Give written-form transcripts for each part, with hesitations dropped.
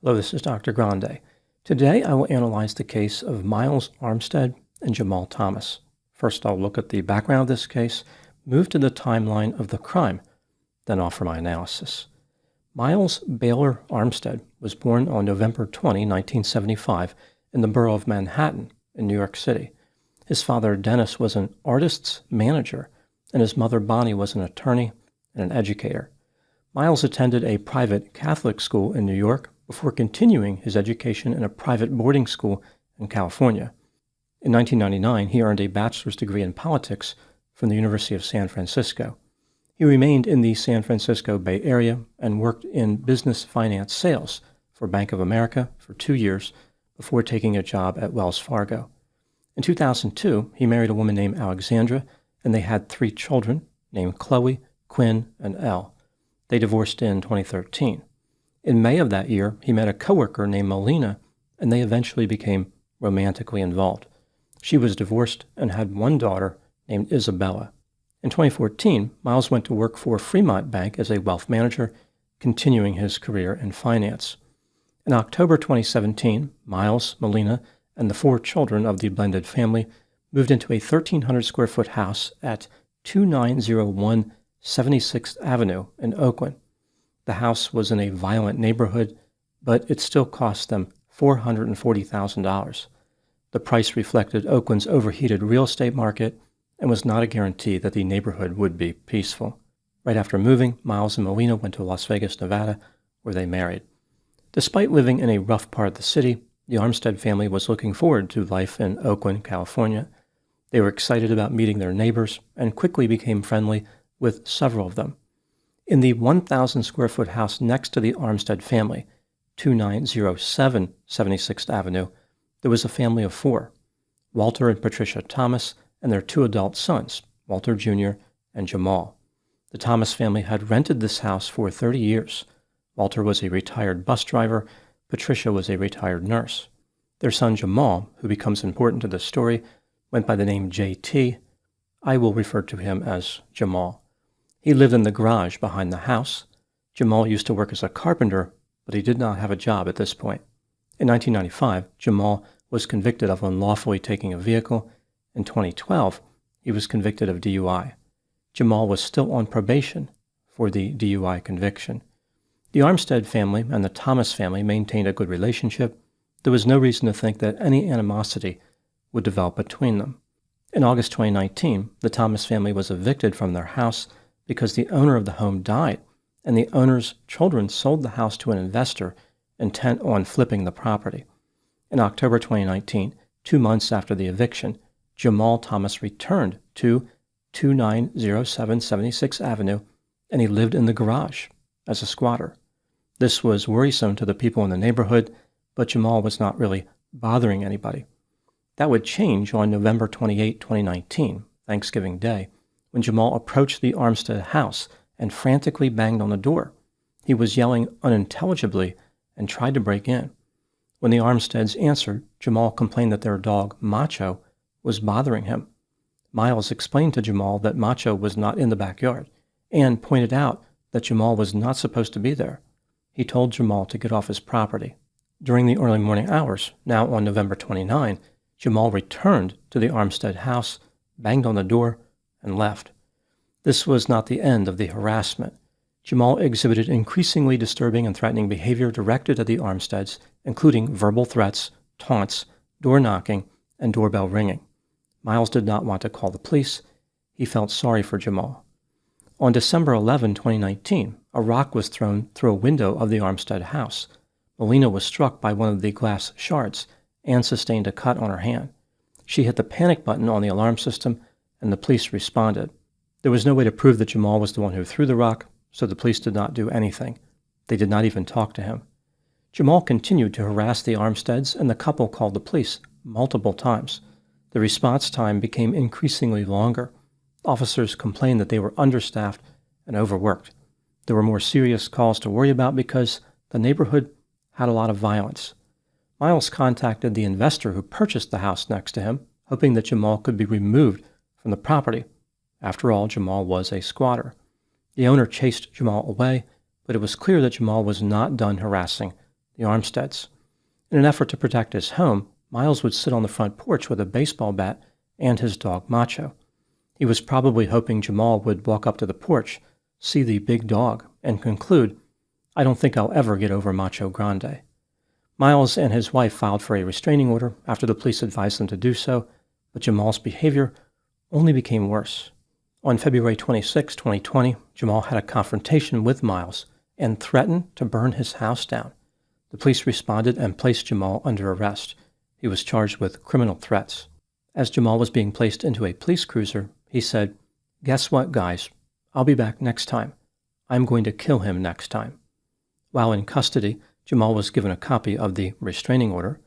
Hello, this is Dr. Grande. Today I will analyze the case of Miles Armstead and Jamal Thomas. First, I'll look at the background of this case, move to the timeline of the crime, then offer my analysis. Miles Baylor Armstead was born on November 20, 1975, in the borough of Manhattan in New York City. His father, Dennis, was an artist's manager, and his mother, Bonnie, was an attorney and an educator. Miles attended a private Catholic school in New York before continuing his education in a private boarding school in California. In 1999, he earned a bachelor's degree in politics from the University of San Francisco. He remained in the San Francisco Bay Area and worked in business finance sales for Bank of America for 2 years before taking a job at Wells Fargo. In 2002, he married a woman named Alexandra, and they had 3 children named Chloe, Quinn, and Elle. They divorced in 2013. In May of that year, he met a coworker named Melina, and they eventually became romantically involved. She was divorced and had 1 daughter named Isabella. In 2014, Miles went to work for Fremont Bank as a wealth manager, continuing his career in finance. In October 2017, Miles, Melina, and the 4 children of the blended family moved into a 1,300-square-foot house at 2901 76th Avenue in Oakland. The house was in a violent neighborhood, but it still cost them $440,000. The price reflected Oakland's overheated real estate market and was not a guarantee that the neighborhood would be peaceful. Right after moving, Miles and Melina went to Las Vegas, Nevada, where they married. Despite living in a rough part of the city, the Armstead family was looking forward to life in Oakland, California. They were excited about meeting their neighbors and quickly became friendly with several of them. In the 1,000-square-foot house next to the Armstead family, 2907 76th Avenue, there was a family of 4, Walter and Patricia Thomas and their 2 adult sons, Walter Jr. and Jamal. The Thomas family had rented this house for 30 years. Walter was a retired bus driver. Patricia was a retired nurse. Their son Jamal, who becomes important to this story, went by the name JT. I will refer to him as Jamal. He lived in the garage behind the house. Jamal used to work as a carpenter, but he did not have a job at this point. In 1995, Jamal was convicted of unlawfully taking a vehicle. In 2012, he was convicted of DUI. Jamal was still on probation for the DUI conviction. The Armstead family and the Thomas family maintained a good relationship. There was no reason to think that any animosity would develop between them. In August 2019, the Thomas family was evicted from their house because the owner of the home died, and the owner's children sold the house to an investor intent on flipping the property. In October 2019, 2 months after the eviction, Jamal Thomas returned to 2907 76th Avenue, and he lived in the garage as a squatter. This was worrisome to the people in the neighborhood, but Jamal was not really bothering anybody. That would change on November 28, 2019, Thanksgiving Day, when Jamal approached the Armstead house and frantically banged on the door. He was yelling unintelligibly and tried to break in. When the Armsteads answered, Jamal complained that their dog, Macho, was bothering him. Miles explained to Jamal that Macho was not in the backyard and pointed out that Jamal was not supposed to be there. He told Jamal to get off his property. During the early morning hours, now on November 29, Jamal returned to the Armstead house, banged on the door, and left. This was not the end of the harassment. Jamal exhibited increasingly disturbing and threatening behavior directed at the Armsteads, including verbal threats, taunts, door knocking, and doorbell ringing. Miles did not want to call the police. He felt sorry for Jamal. On December 11, 2019, a rock was thrown through a window of the Armstead house. Melina was struck by one of the glass shards and sustained a cut on her hand. She hit the panic button on the alarm system, and the police responded. There was no way to prove that Jamal was the one who threw the rock, so the police did not do anything. They did not even talk to him. Jamal continued to harass the Armsteads, and the couple called the police multiple times. The response time became increasingly longer. Officers complained that they were understaffed and overworked. There were more serious calls to worry about because the neighborhood had a lot of violence. Miles contacted the investor who purchased the house next to him, hoping that Jamal could be removed from the property. After all, Jamal was a squatter. The owner chased Jamal away, but it was clear that Jamal was not done harassing the Armsteads. In an effort to protect his home, Miles would sit on the front porch with a baseball bat and his dog Macho. He was probably hoping Jamal would walk up to the porch, see the big dog, and conclude, "I don't think I'll ever get over Macho Grande." Miles and his wife filed for a restraining order after the police advised them to do so, but Jamal's behavior only became worse. On February 26, 2020, Jamal had a confrontation with Miles and threatened to burn his house down. The police responded and placed Jamal under arrest. He was charged with criminal threats. As Jamal was being placed into a police cruiser, he said, "Guess what, guys? I'll be back next time. I'm going to kill him next time." While in custody, Jamal was given a copy of the restraining order.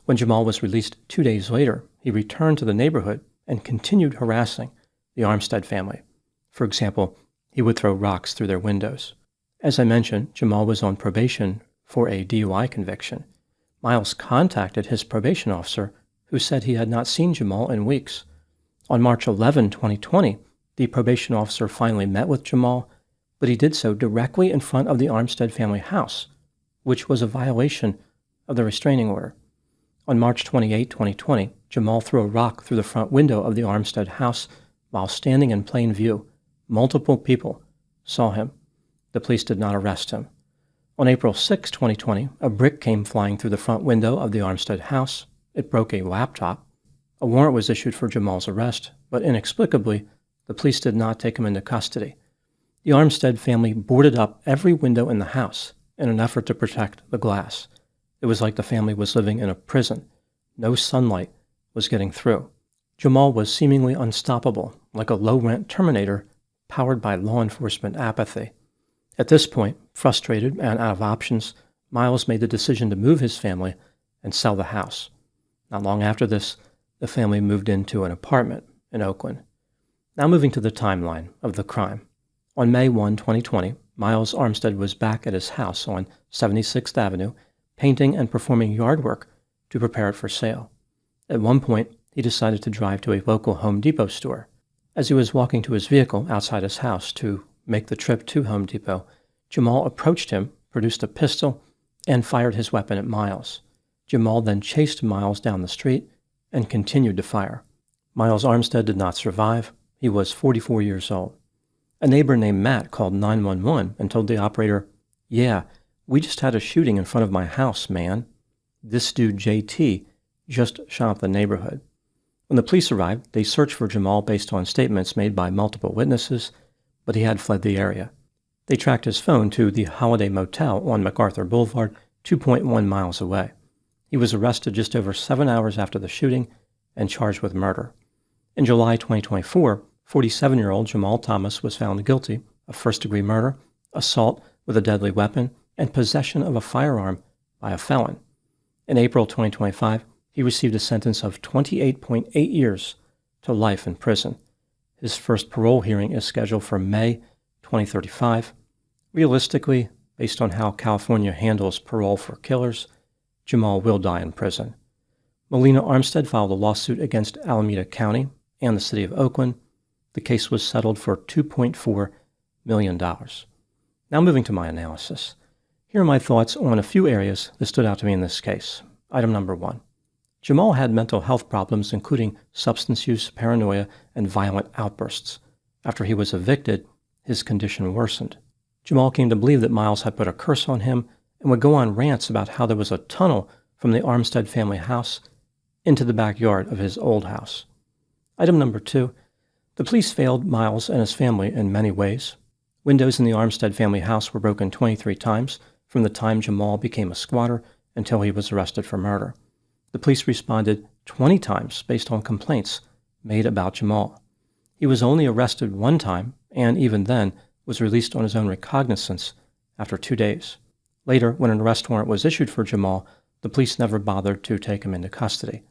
When Jamal was released 2 days later, he returned to the neighborhood and continued harassing the Armstead family. For example, he would throw rocks through their windows. As I mentioned, Jamal was on probation for a DUI conviction. Miles contacted his probation officer, who said he had not seen Jamal in weeks. On March 11, 2020, the probation officer finally met with Jamal, but he did so directly in front of the Armstead family house, which was a violation of the restraining order. On March 28, 2020, Jamal threw a rock through the front window of the Armstead house while standing in plain view. Multiple people saw him. The police did not arrest him. On April 6, 2020, a brick came flying through the front window of the Armstead house. It broke a laptop. A warrant was issued for Jamal's arrest, but inexplicably, the police did not take him into custody. The Armstead family boarded up every window in the house in an effort to protect the glass. It was like the family was living in a prison. No sunlight was getting through. Jamal was seemingly unstoppable, like a low-rent Terminator powered by law enforcement apathy. At this point, frustrated and out of options, Miles made the decision to move his family and sell the house. Not long after this, the family moved into an apartment in Oakland. Now moving to the timeline of the crime. On May 1, 2020, Miles Armstead was back at his house on 76th Avenue, painting and performing yard work to prepare it for sale. At one point, he decided to drive to a local Home Depot store. As he was walking to his vehicle outside his house to make the trip to Home Depot, Jamal approached him, produced a pistol, and fired his weapon at Miles. Jamal then chased Miles down the street and continued to fire. Miles Armstead did not survive. He was 44 years old. A neighbor named Matt called 911 and told the operator, "Yeah, we just had a shooting in front of my house, man. This dude, JT, just shot up the neighborhood." When the police arrived, they searched for Jamal based on statements made by multiple witnesses, but he had fled the area. They tracked his phone to the Holiday Motel on MacArthur Boulevard, 2.1 miles away. He was arrested just over 7 hours after the shooting and charged with murder. In July 2024, 47-year-old Jamal Thomas was found guilty of first-degree murder, assault with a deadly weapon, and possession of a firearm by a felon. In April 2025, he received a sentence of 28.8 years to life in prison. His first parole hearing is scheduled for May 2035. Realistically, based on how California handles parole for killers, Jamal will die in prison. Melina Armstead filed a lawsuit against Alameda County and the city of Oakland. The case was settled for $2.4 million. Now moving to my analysis. Here are my thoughts on a few areas that stood out to me in this case. Item number 1. Jamal had mental health problems, including substance use, paranoia, and violent outbursts. After he was evicted, his condition worsened. Jamal came to believe that Miles had put a curse on him and would go on rants about how there was a tunnel from the Armstead family house into the backyard of his old house. Item number 2. The police failed Miles and his family in many ways. Windows in the Armstead family house were broken 23 times from the time Jamal became a squatter until he was arrested for murder. The police responded 20 times based on complaints made about Jamal. He was only arrested one time, and even then was released on his own recognizance after 2 days. Later, when an arrest warrant was issued for Jamal, the police never bothered to take him into custody.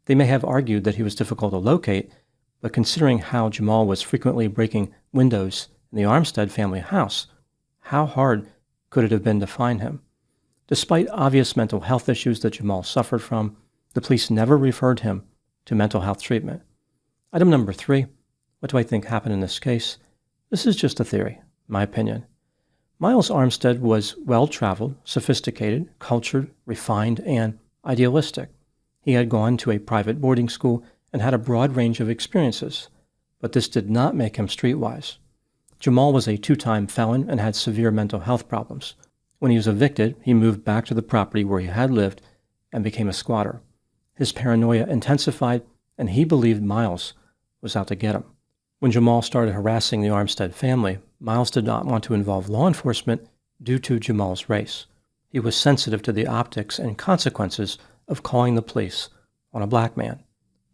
They may have argued that he was difficult to locate, but considering how Jamal was frequently breaking windows in the Armstead family house, how hard could it have been to find him? Despite obvious mental health issues that Jamal suffered from, the police never referred him to mental health treatment. Item number 3. What do I think happened in this case? This is just a theory, my opinion. Miles Armstead was well-traveled, sophisticated, cultured, refined, and idealistic. He had gone to a private boarding school and had a broad range of experiences, but this did not make him streetwise. Jamal was a two-time felon and had severe mental health problems. When he was evicted, he moved back to the property where he had lived and became a squatter. His paranoia intensified, and he believed Miles was out to get him. When Jamal started harassing the Armstead family, Miles did not want to involve law enforcement due to Jamal's race. He was sensitive to the optics and consequences of calling the police on a black man.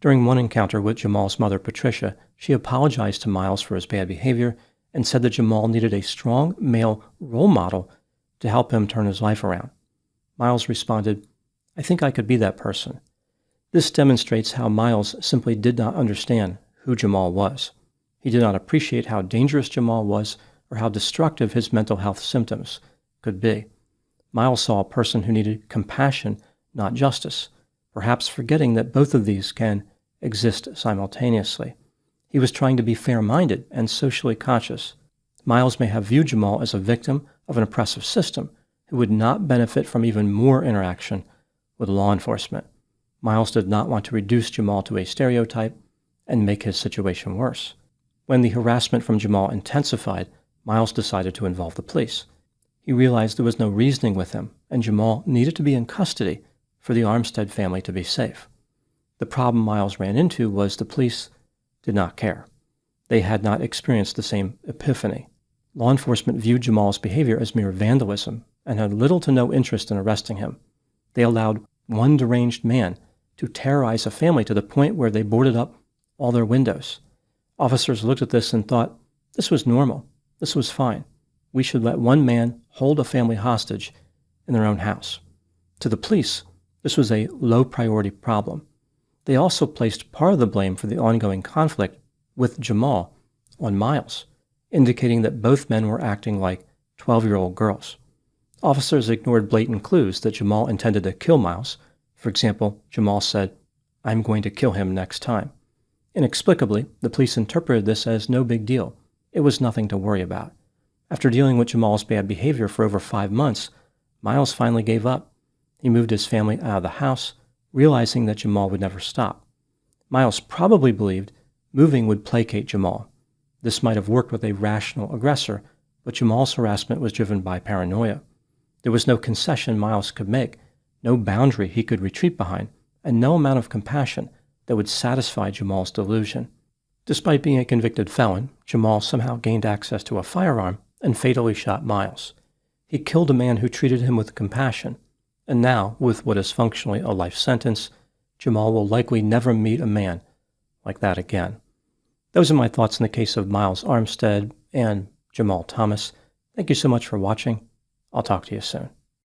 During one encounter with Jamal's mother, Patricia, she apologized to Miles for his bad behavior and said that Jamal needed a strong male role model to help him turn his life around. Miles responded, "I think I could be that person." This demonstrates how Miles simply did not understand who Jamal was. He did not appreciate how dangerous Jamal was or how destructive his mental health symptoms could be. Miles saw a person who needed compassion, not justice, perhaps forgetting that both of these can exist simultaneously. He was trying to be fair-minded and socially conscious. Miles may have viewed Jamal as a victim of an oppressive system who would not benefit from even more interaction with law enforcement. Miles did not want to reduce Jamal to a stereotype and make his situation worse. When the harassment from Jamal intensified, Miles decided to involve the police. He realized there was no reasoning with him, and Jamal needed to be in custody for the Armstead family to be safe. The problem Miles ran into was the police did not care. They had not experienced the same epiphany. Law enforcement viewed Jamal's behavior as mere vandalism and had little to no interest in arresting him. They allowed one deranged man to terrorize a family to the point where they boarded up all their windows. Officers looked at this and thought, this was normal. This was fine. We should let one man hold a family hostage in their own house. To the police, this was a low-priority problem. They also placed part of the blame for the ongoing conflict with Jamal on Miles, indicating that both men were acting like 12-year-old girls. Officers ignored blatant clues that Jamal intended to kill Miles. For example, Jamal said, "I'm going to kill him next time." Inexplicably, the police interpreted this as no big deal. It was nothing to worry about. After dealing with Jamal's bad behavior for over 5 months, Miles finally gave up. He moved his family out of the house, realizing that Jamal would never stop. Miles probably believed moving would placate Jamal. This might have worked with a rational aggressor, but Jamal's harassment was driven by paranoia. There was no concession Miles could make, no boundary he could retreat behind, and no amount of compassion that would satisfy Jamal's delusion. Despite being a convicted felon, Jamal somehow gained access to a firearm and fatally shot Miles. He killed a man who treated him with compassion, and now, with what is functionally a life sentence, Jamal will likely never meet a man like that again. Those are my thoughts in the case of Miles Armstead and Jamal Thomas. Thank you so much for watching. I'll talk to you soon.